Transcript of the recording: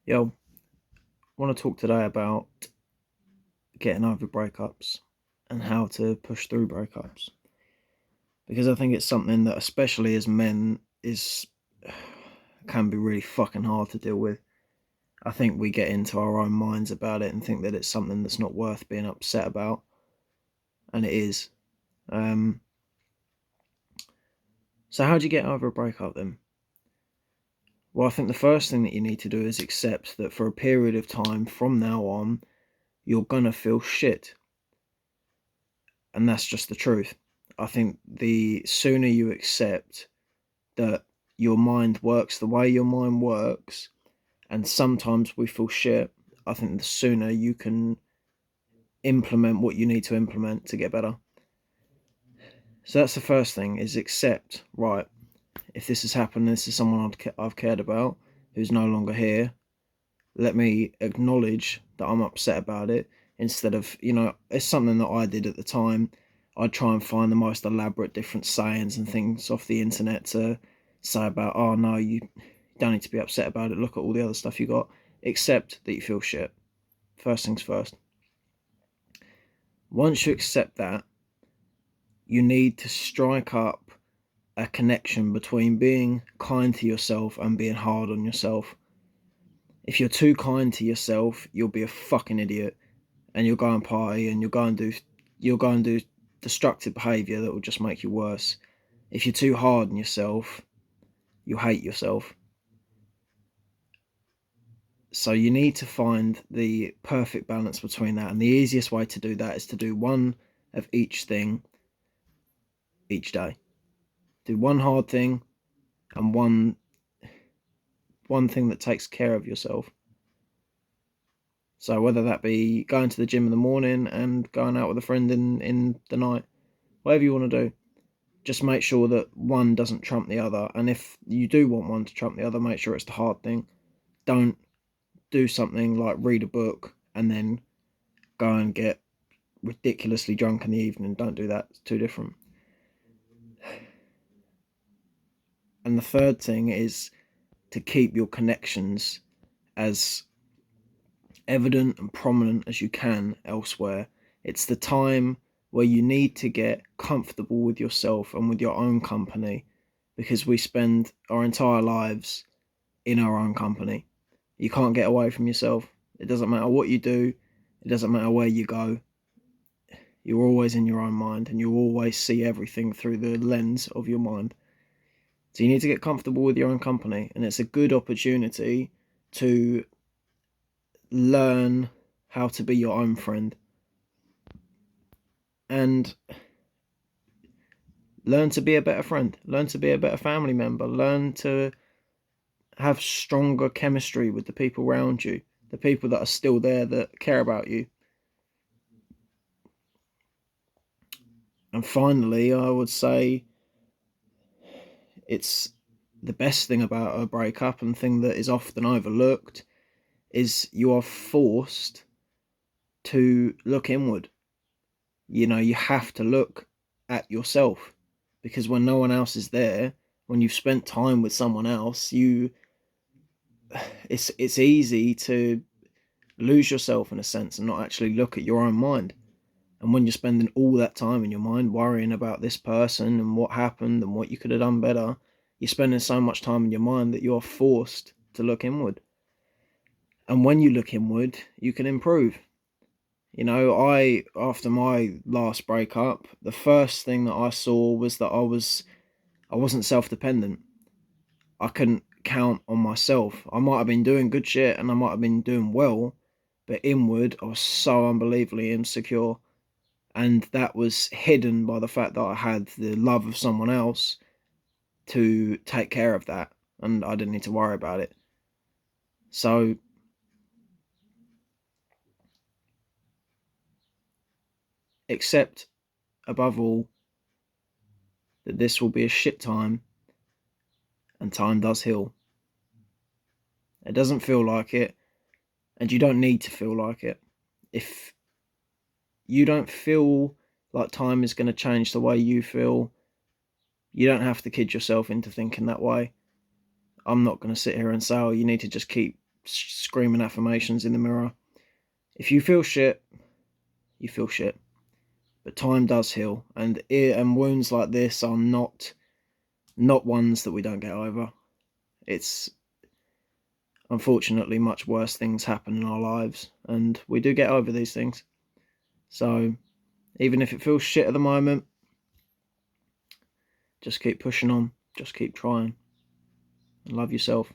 Yo, I want to talk today about getting over breakups and how to push through breakups because I think it's something that, especially as men, is can be really fucking hard to deal with. I think we get into our own minds about it and think that it's something that's not worth being upset about, and it is. Um, so, how do you get over a breakup then? Well, I think the first thing that you need to do is accept that for a period of time from now on, you're gonna feel shit, and that's just the truth. I think the sooner you accept that your mind works the way your mind works, and sometimes we feel shit, I think the sooner you can implement what you need to implement to get better. So that's the first thing: is accept. Right, if this has happened, this is someone I've cared about who's no longer here. Let me acknowledge that I'm upset about it instead of, it's something that I did at the time. I'd try and find the most elaborate different sayings and things off the internet to say about, oh no, you don't need to be upset about it. Look at all the other stuff you got. Accept that you feel shit. First things first. Once you accept that, you need to strike up a connection between being kind to yourself and being hard on yourself. If you're too kind to yourself, you'll be a fucking idiot, and you'll go and party, and you'll go and do destructive behavior that will just make you worse. If you're too hard on yourself, you'll hate yourself. So you need to find the perfect balance between that, and the easiest way to do that is to do one of each thing each day. Do one hard thing and one thing that takes care of yourself. So whether that be going to the gym in the morning and going out with a friend in the night, whatever you want to do, just make sure that one doesn't trump the other. And if you do want one to trump the other, make sure it's the hard thing. Don't do something like read a book and then go and get ridiculously drunk in the evening. Don't do that. It's too different. And the third thing is to keep your connections as evident and prominent as you can elsewhere. It's the time where you need to get comfortable with yourself and with your own company, because we spend our entire lives in our own company. You can't get away from yourself. It doesn't matter what you do, it doesn't matter where you go. You're always in your own mind, and you always see everything through the lens of your mind. So you need to get comfortable with your own company, and it's a good opportunity to learn how to be your own friend and learn to be a better friend, learn to be a better family member, learn to have stronger chemistry with the people around you, the people that are still there that care about you. And finally, I would say it's the best thing about a breakup, and thing that is often overlooked, is you are forced to look inward. You have to look at yourself, because when no one else is there, when you've spent time with someone else, it's easy to lose yourself in a sense and not actually look at your own mind. And when you're spending all that time in your mind worrying about this person and what happened and what you could have done better, you're spending so much time in your mind that you're forced to look inward. And when you look inward, you can improve. I after my last breakup, the first thing that I saw was that I wasn't self-dependent. I couldn't count on myself. I might have been doing good shit and I might have been doing well, but inward I was so unbelievably insecure. And that was hidden by the fact that I had the love of someone else to take care of that, and I didn't need to worry about it. So accept, above all, that this will be a shit time, and time does heal. It doesn't feel like it, and you don't need to feel like it. If you don't feel like time is going to change the way you feel, you don't have to kid yourself into thinking that way. I'm not going to sit here and say, oh, you need to just keep screaming affirmations in the mirror. If you feel shit, you feel shit. But time does heal, and wounds like this are not ones that we don't get over. It's unfortunately much worse things happen in our lives, and we do get over these things. So even if it feels shit at the moment, just keep pushing on, just keep trying, and love yourself.